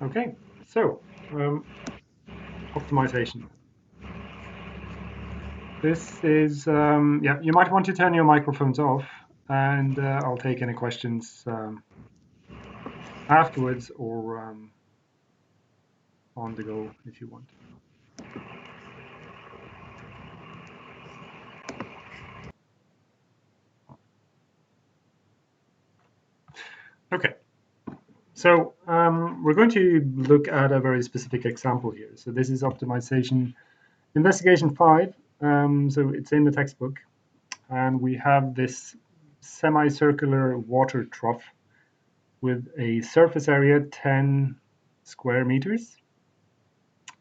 Okay, so optimization. This is, yeah, you might want to turn your microphones off, and I'll take any questions afterwards or on the go if you want. Okay, so we're going to look at a very specific example here. So this is optimization investigation 5. So it's in the textbook, and we have this semicircular water trough with a surface area 10 square meters.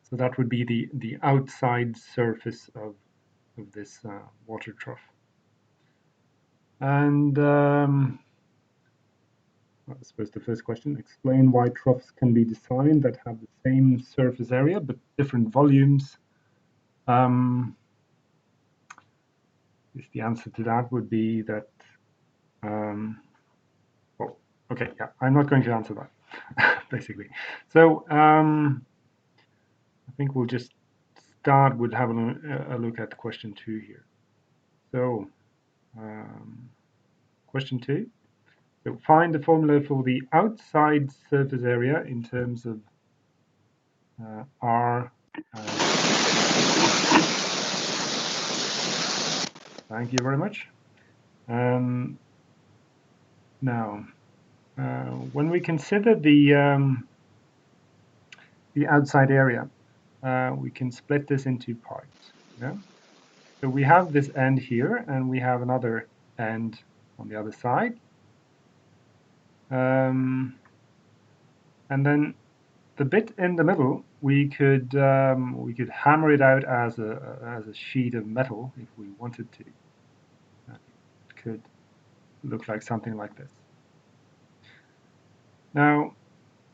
So that would be the outside surface of this water trough. And I suppose the first question, explain why troughs can be designed that have the same surface area but different volumes. If the answer to that would be that, well, okay, yeah, I'm not going to answer that, basically. So I think we'll just start with having a look at question 2 here. So question 2. So find the formula for the outside surface area in terms of R. Thank you very much. Now, when we consider the outside area, we can split this into parts. Yeah? So we have this end here, and we have another end on the other side. And then the bit in the middle, we could hammer it out as a sheet of metal if we wanted to. It could look like something like this. Now,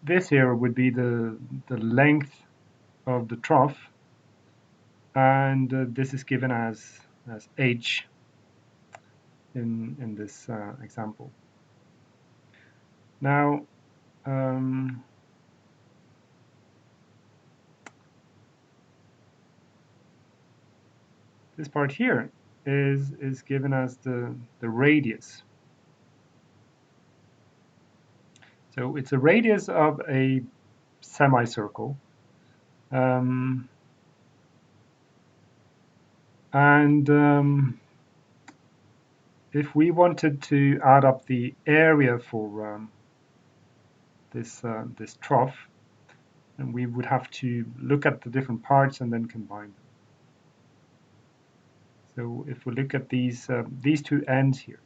this here would be the length of the trough, and this is given as h in this example. Now, this part here is given as the radius. So it's a radius of a semicircle. And if we wanted to add up the area for this trough, then we would have to look at the different parts and then combine them. So if we look at these two ends here,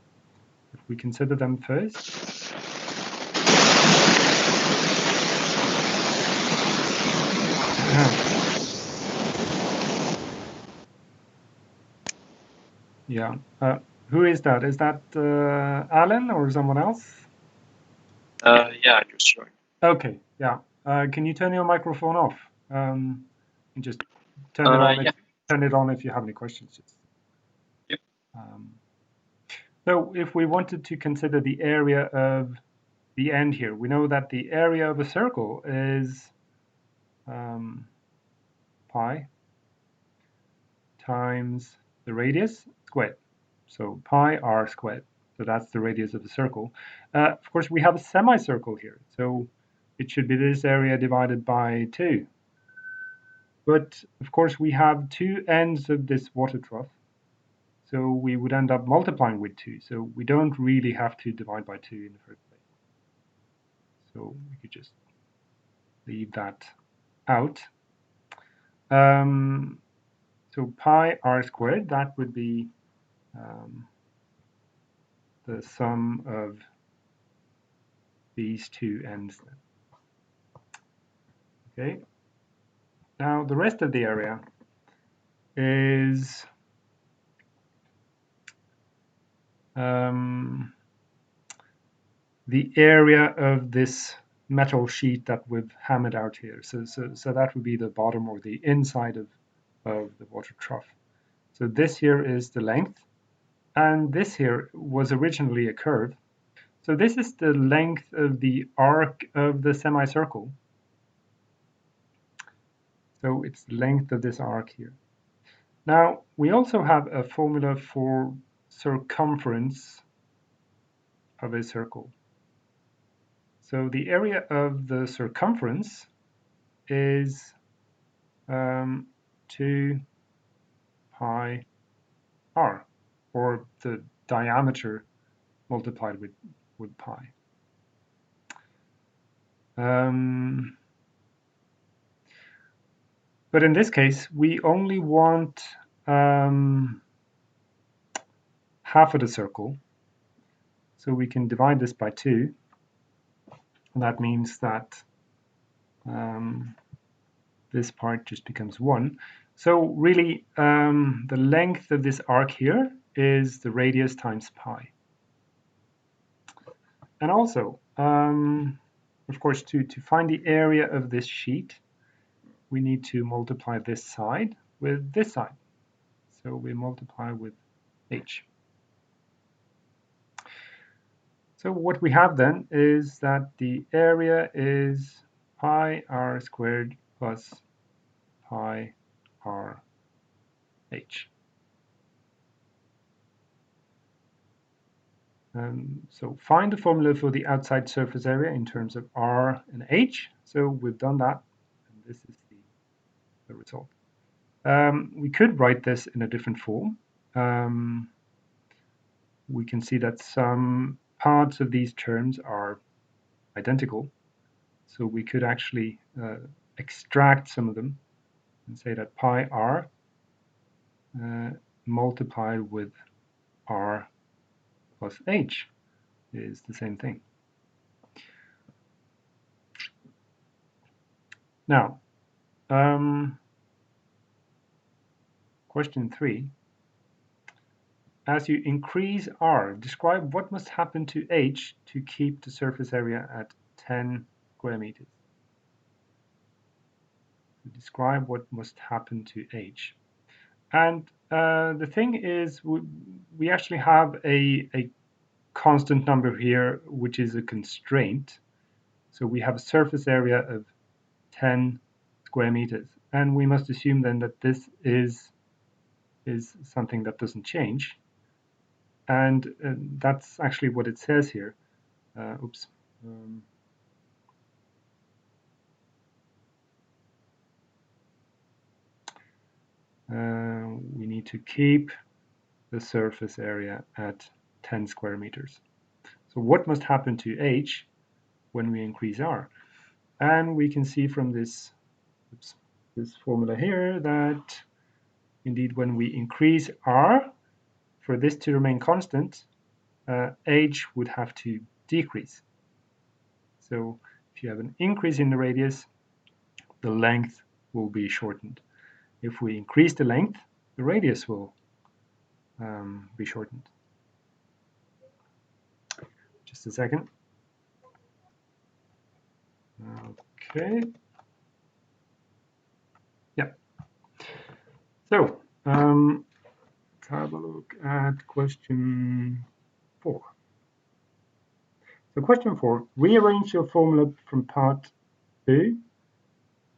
if we consider them first. Yeah. Who is that? Is that Alan or someone else? Yeah, I just joined. Okay. Yeah. Can you turn your microphone off? And just turn it on. Yeah. Turn it on if you have any questions. Yep. So if we wanted to consider the area of the end here, we know that the area of a circle is pi times the radius squared. So pi r squared. So that's the radius of the circle. Of course, we have a semicircle here. So it should be this area divided by 2. But of course, we have two ends of this water trough. So we would end up multiplying with 2. So we don't really have to divide by 2 in the first place. So we could just leave that out. So pi r squared, that would be the sum of these two ends. Okay. Now the rest of the area is the area of this metal sheet that we've hammered out here. So that would be the bottom or the inside of the water trough. So this here is the length, and this here was originally a curve. So this is the length of the arc of the semicircle. So it's the length of this arc here. Now, we also have a formula for circumference of a circle. So the area of the circumference is 2 pi r, or the diameter multiplied with pi. But in this case, we only want half of the circle. So we can divide this by 2. And that means that this part just becomes 1. So really, the length of this arc here is the radius times pi. And also, of course, to find the area of this sheet, we need to multiply this side with this side. So we multiply with h. So what we have then is that the area is pi r squared plus pi r h. So find the formula for the outside surface area in terms of r and h. So we've done that, and this is the result. We could write this in a different form. We can see that some parts of these terms are identical. So we could actually extract some of them and say that pi r multiplied with r plus h is the same thing. Now, question 3. As you increase r, describe what must happen to h to keep the surface area at 10 square meters. So describe what must happen to h. And the thing is, we actually have a constant number here, which is a constraint. So we have a surface area of 10 square meters. And we must assume then that this is something that doesn't change. And that's actually what it says here. Oops. We need to keep the surface area at 10 square meters. So what must happen to h when we increase r? And we can see from this formula here that indeed when we increase r, for this to remain constant, h would have to decrease. So if you have an increase in the radius, the length will be shortened. If we increase the length, the radius will be shortened. Just a second. Okay. Yeah. So let's have a look at question 4. So question 4, rearrange your formula from part 2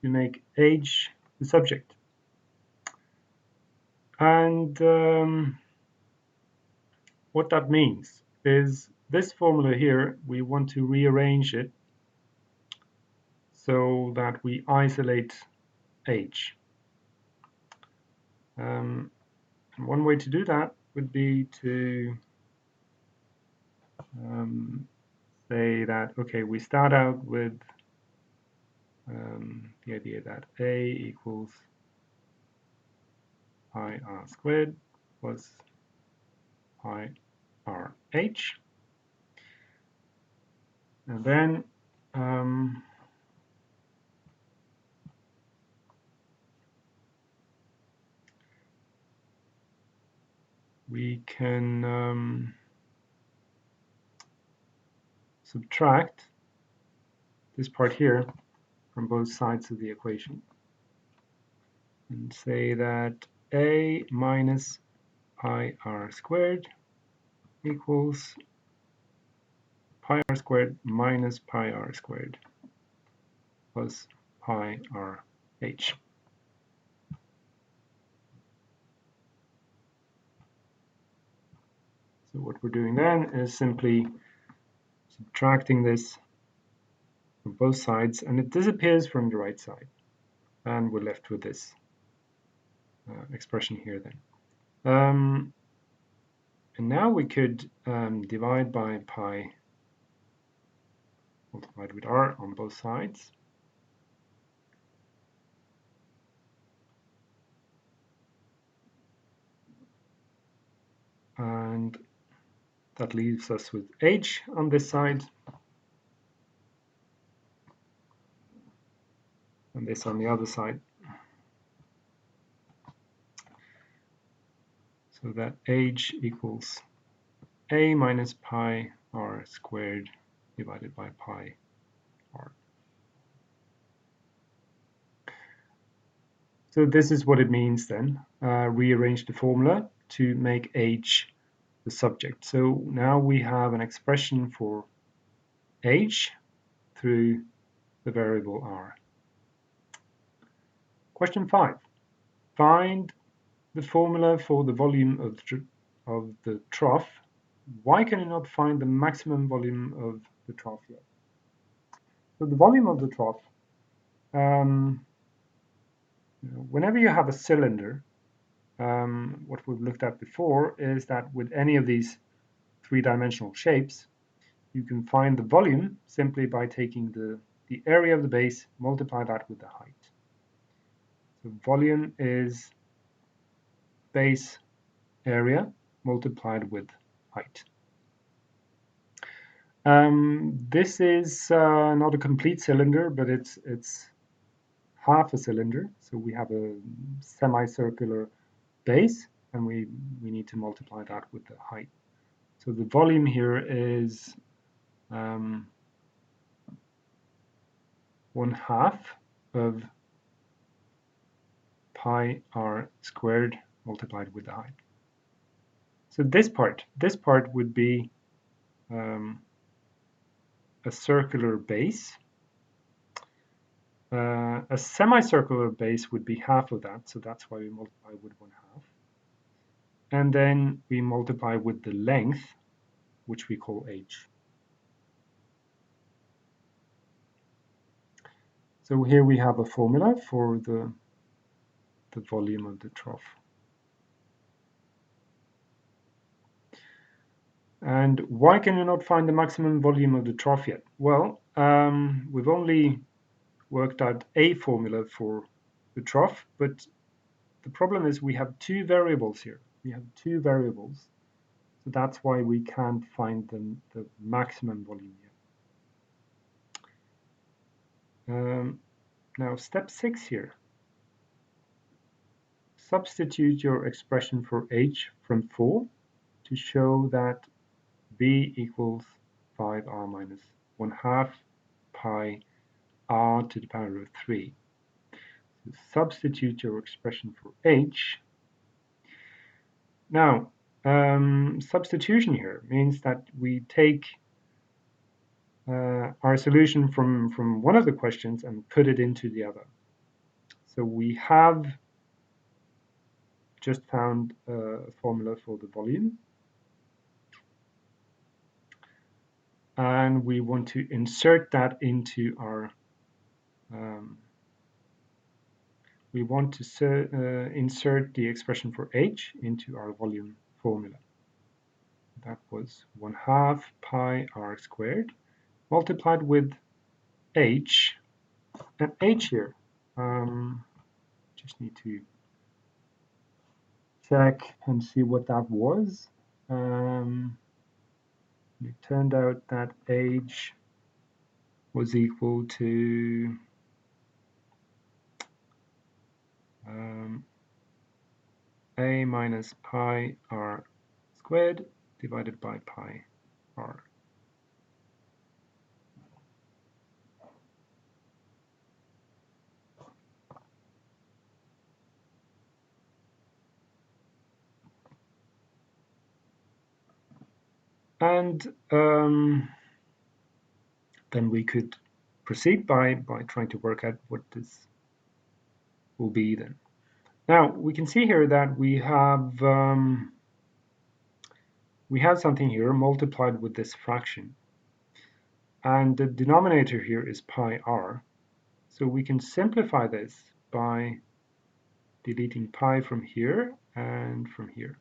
to make h the subject. And what that means is this formula here, we want to rearrange it so that we isolate h. And one way to do that would be to say that, okay, we start out with the idea that a equals pi r squared plus pi r h. And then we can subtract this part here from both sides of the equation and say that a minus pi r squared equals pi r squared minus pi r squared plus pi r h. So what we're doing then is simply subtracting this from both sides, and it disappears from the right side. And we're left with this expression here then. And now we could divide by pi multiplied with r on both sides. And that leaves us with h on this side and this on the other side. So that h equals a minus pi r squared divided by pi r. So this is what it means then. Rearrange the formula to make h the subject. So now we have an expression for h through the variable r. Question 5. Find the formula for the volume of the trough. Why can you not find the maximum volume of the trough yet? So the volume of the trough, whenever you have a cylinder, what we've looked at before is that with any of these three-dimensional shapes, you can find the volume simply by taking the area of the base, multiply that with the height. So volume is base area multiplied with height. This is not a complete cylinder, but it's half a cylinder. So we have a semicircular base, and we need to multiply that with the height. So the volume here is 1/2 of pi r squared multiplied with the height. So this part would be a circular base. A semicircular base would be half of that, so that's why we multiply with 1/2. And then we multiply with the length, which we call h. So here we have a formula for the volume of the trough. And why can you not find the maximum volume of the trough yet? Well, we've only worked out a formula for the trough, but the problem is we have two variables here. We have two variables, so that's why we can't find the maximum volume yet. Now, step 6 here. Substitute your expression for h from 4 to show that b equals 5r minus 1/2 pi r to the power of 3. So substitute your expression for h. Now, substitution here means that we take our solution from one of the questions and put it into the other. So we have just found a formula for the volume, and we want to insert that into our insert the expression for h into our volume formula. That was 1/2 pi r squared multiplied with h, and h here, just need to check and see what that was. It turned out that h was equal to a minus pi r squared divided by pi r. And then we could proceed by trying to work out what this will be then. Now we can see here that we have we have something here multiplied with this fraction. And the denominator here is pi r. So we can simplify this by deleting pi from here and from here.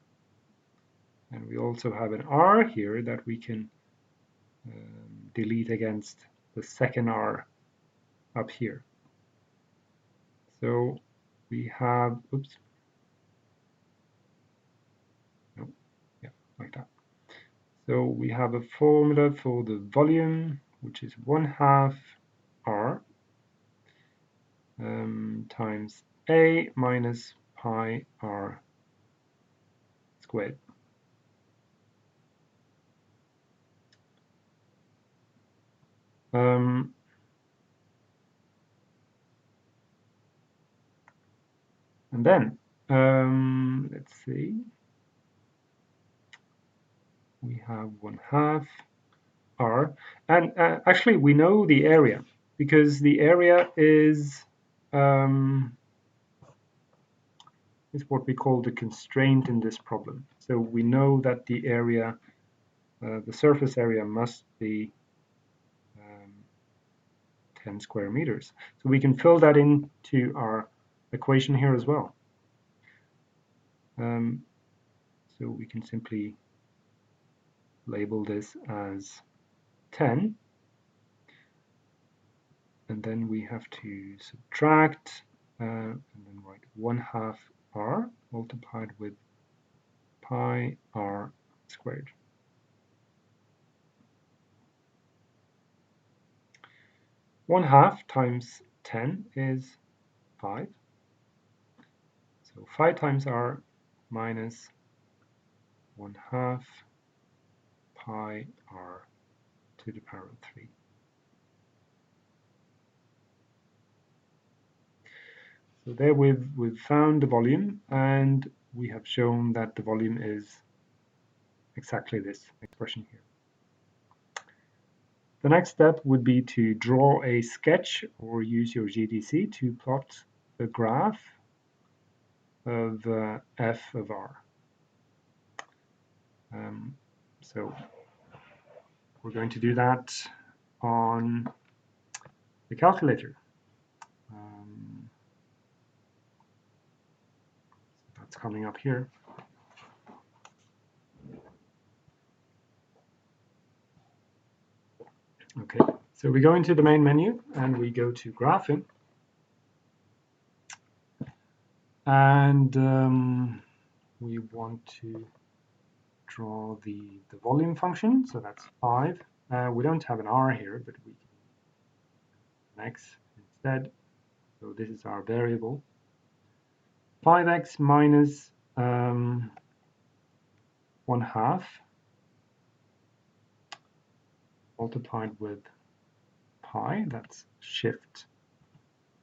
And we also have an r here that we can delete against the second r up here. So we have, oops, no, yeah, like that. So we have a formula for the volume, which is 1/2 r times a minus pi r squared. And then, let's see, we have 1/2 r, and actually we know the area because the area is what we call the constraint in this problem. So we know that the area, the surface area must be 10 square meters. So we can fill that into our equation here as well. So we can simply label this as 10. And then we have to subtract and then write 1/2 r multiplied with pi r squared. One half times 10 is 5. So 5 times r minus 1/2 pi r to the power of 3. So there we've found the volume, and we have shown that the volume is exactly this expression here. The next step would be to draw a sketch or use your GDC to plot the graph of f of r. So we're going to do that on the calculator. That's coming up here. Okay, so we go into the main menu and we go to graphing. And we want to draw the volume function, so that's 5. We don't have an r here, but we can an x instead. So this is our variable. 5x minus 1/2 multiplied with pi, that's shift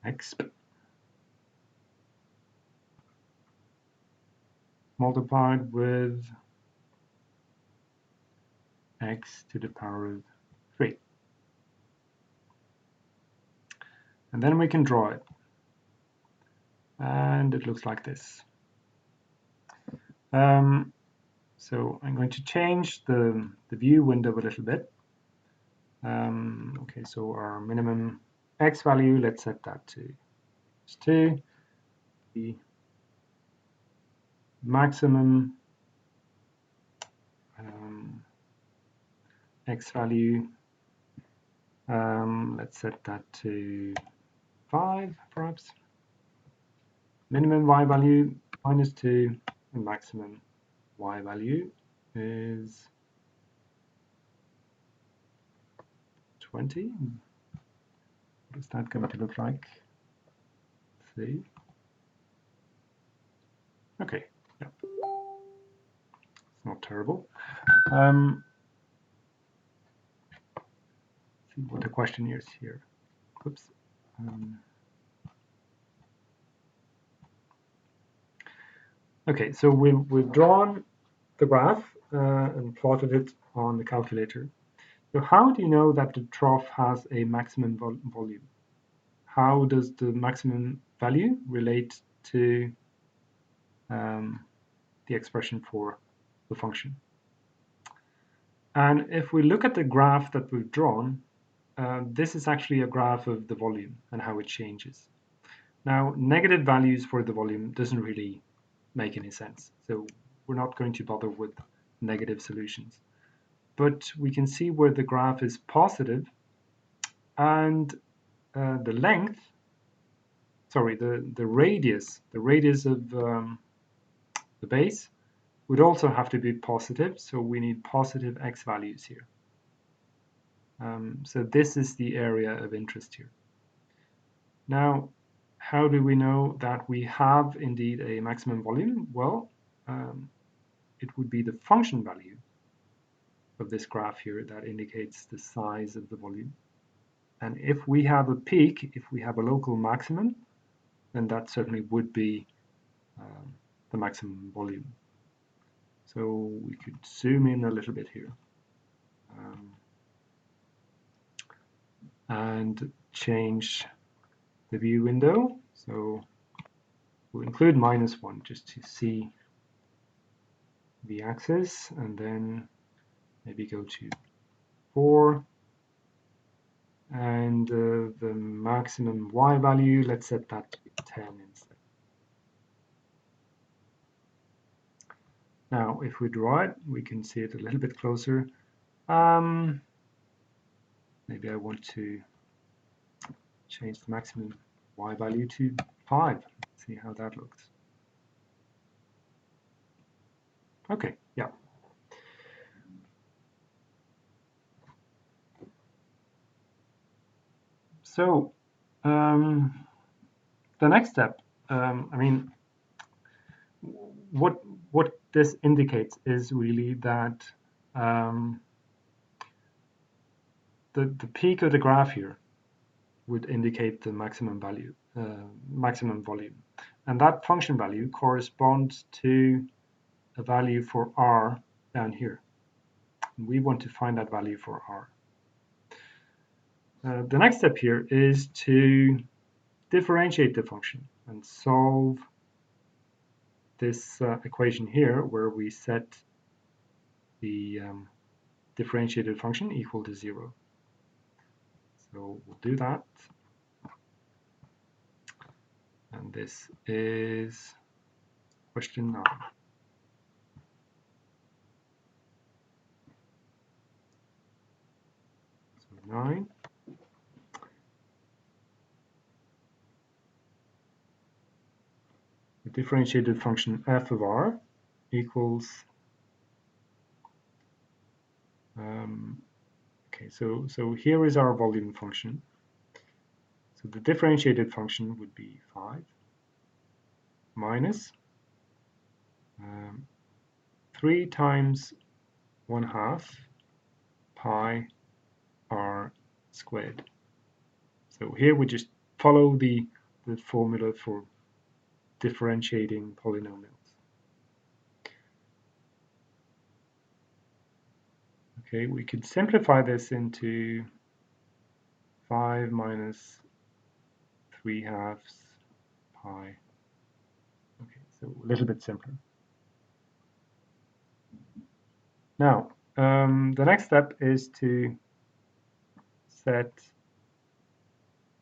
x, multiplied with x to the power of 3. And then we can draw it. And it looks like this. So I'm going to change the view window a little bit. Okay, so our minimum x value, let's set that to 2. The maximum x value, let's set that to 5 perhaps. Minimum y value minus 2, and maximum y value is 20. What is that going to look like? Let's see. Okay, yeah. It's not terrible. See what the question is here. Oops. Okay, so we've drawn the graph and plotted it on the calculator. So how do you know that the trough has a maximum volume? How does the maximum value relate to the expression for the function? And if we look at the graph that we've drawn, this is actually a graph of the volume and how it changes. Now, negative values for the volume doesn't really make any sense. So we're not going to bother with negative solutions. But we can see where the graph is positive and the length, sorry, the radius of the base would also have to be positive. So we need positive x values here. So this is the area of interest here. Now, how do we know that we have indeed a maximum volume? Well, it would be the function value of this graph here that indicates the size of the volume. And if we have a peak, if we have a local maximum, then that certainly would be the maximum volume. So we could zoom in a little bit here and change the view window. So we'll include -1 just to see the axis, and then maybe go to 4. And the maximum y value, let's set that to 10 instead. Now, if we draw it, we can see it a little bit closer. Maybe I want to change the maximum y value to 5. See how that looks. Okay, yeah. So the next step, I mean, what this indicates is really that the peak of the graph here would indicate the maximum value, maximum volume, and that function value corresponds to a value for r down here. And we want to find that value for r. The next step here is to differentiate the function and solve this equation here where we set the differentiated function equal to 0. So we'll do that. And this is question 9. So 9. The differentiated function f of r equals okay, so here is our volume function. So the differentiated function would be 5 minus 3 times 1/2 pi r squared. So here we just follow the formula for differentiating polynomials. Okay, we could simplify this into 5 minus 3/2 pi. Okay, so a little bit simpler. Now, the next step is to set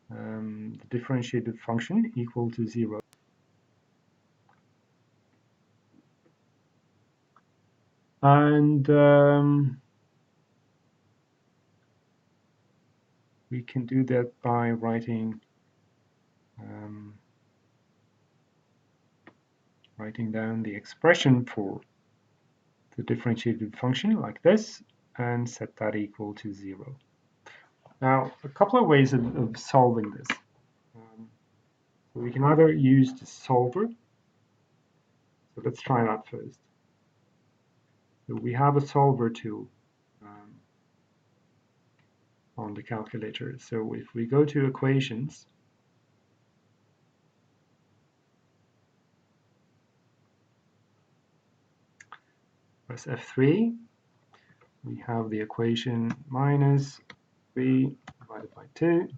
the differentiated function equal to 0. And we can do that by writing down the expression for the differentiated function like this and set that equal to 0. Now, a couple of ways of solving this. So we can either use the solver. So let's try that first. So we have a solver tool on the calculator. So if we go to equations, press F3, we have the equation minus 3 divided by 2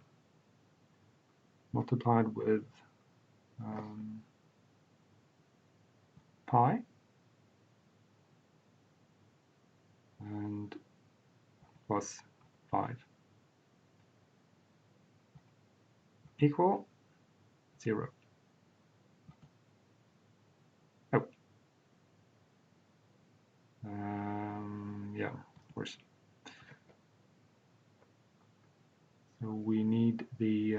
multiplied with pi, and plus 5 equal 0. Oh. Yeah, of course. So we need the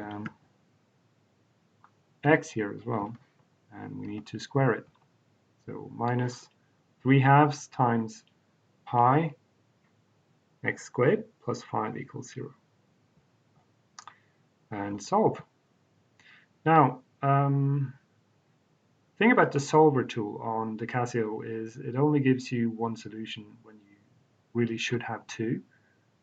x here as well, and we need to square it. So minus 3/2 times pi x squared plus 5 equals 0. And solve. Now, thing about the solver tool on the Casio is it only gives you one solution when you really should have two.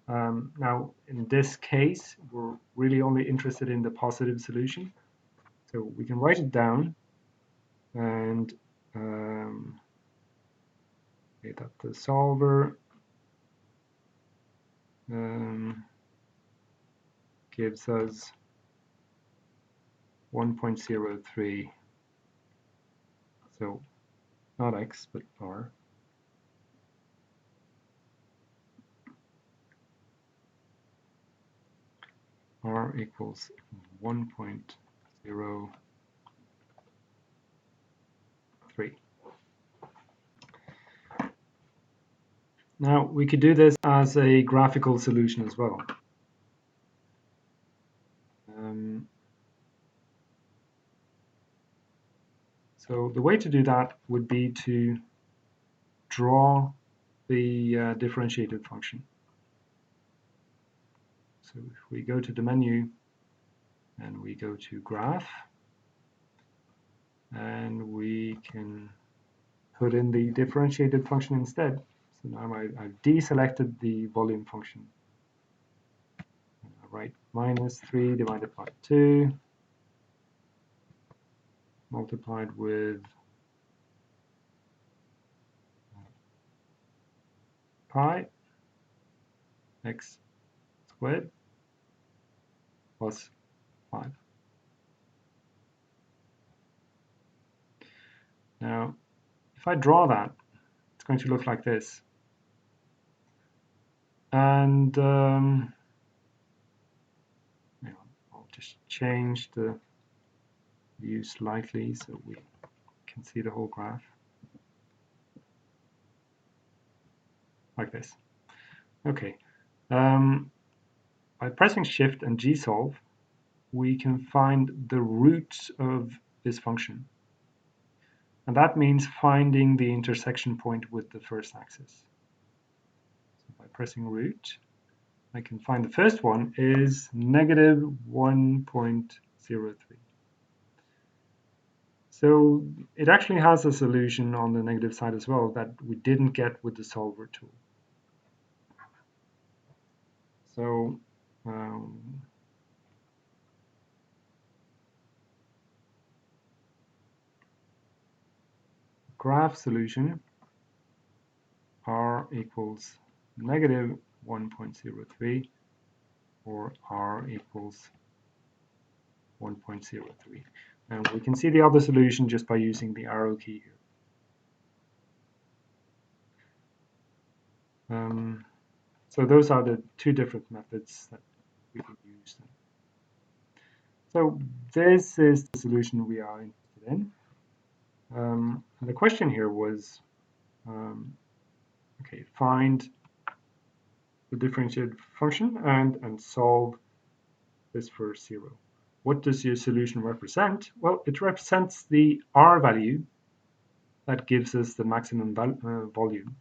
Now, in this case, we're really only interested in the positive solution. So we can write it down and say that the solver gives us 1.03. So not x, but r. R equals 1.03. Now we could do this as a graphical solution as well. So the way to do that would be to draw the differentiated function. So if we go to the menu and we go to graph, and we can put in the differentiated function instead. So now I've deselected the volume function. I write minus 3 divided by 2 multiplied with pi x squared plus 5. Now, if I draw that, it's going to look like this. And I'll just change the view slightly so we can see the whole graph. Like this. Okay. By pressing Shift and Gsolve, we can find the root of this function. And that means finding the intersection point with the first axis. So by pressing root, I can find the first one is negative 1.03. So it actually has a solution on the negative side as well that we didn't get with the solver tool. So graph solution r equals negative 1.03 or r equals 1.03. And we can see the other solution just by using the arrow key here. So those are the two different methods that we can use. So this is the solution we are interested in. And the question here was, okay, find the differentiated function and solve this for 0. What does your solution represent? Well, it represents the r value that gives us the maximum volume.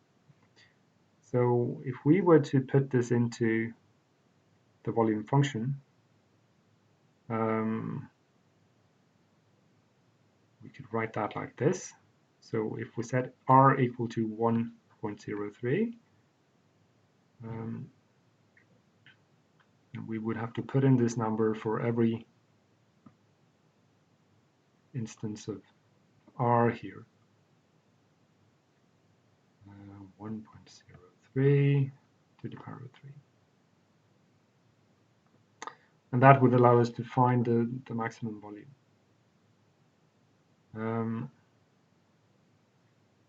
So if we were to put this into the volume function, we could write that like this. So if we set r equal to 1.03, we would have to put in this number for every instance of r here. 1.03 to the power of 3. And that would allow us to find the maximum volume.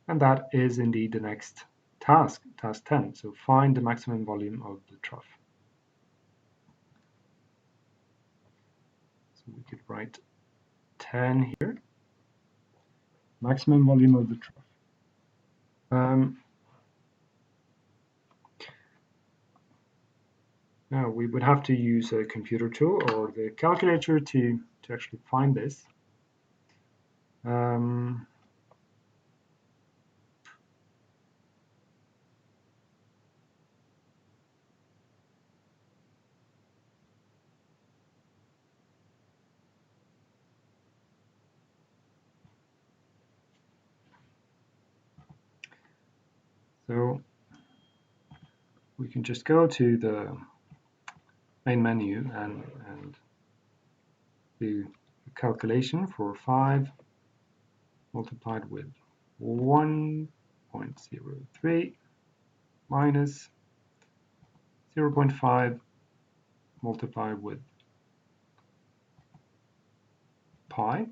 And that is indeed the next task 10. So find the maximum volume of the trough. So we could write 10 here, maximum volume of the trough. Now we would have to use a computer tool or the calculator to actually find this. So we can just go to the main menu and do a calculation for 5 multiplied with 1.03 minus 0.5 multiplied with pi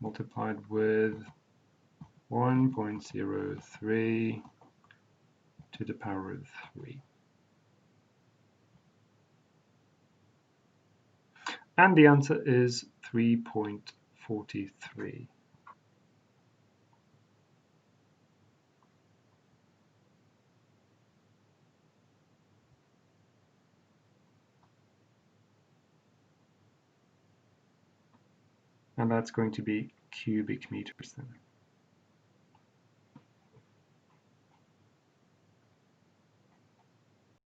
multiplied with 1.03 to the power of 3. And the answer is 3.43. And that's going to be cubic meters then.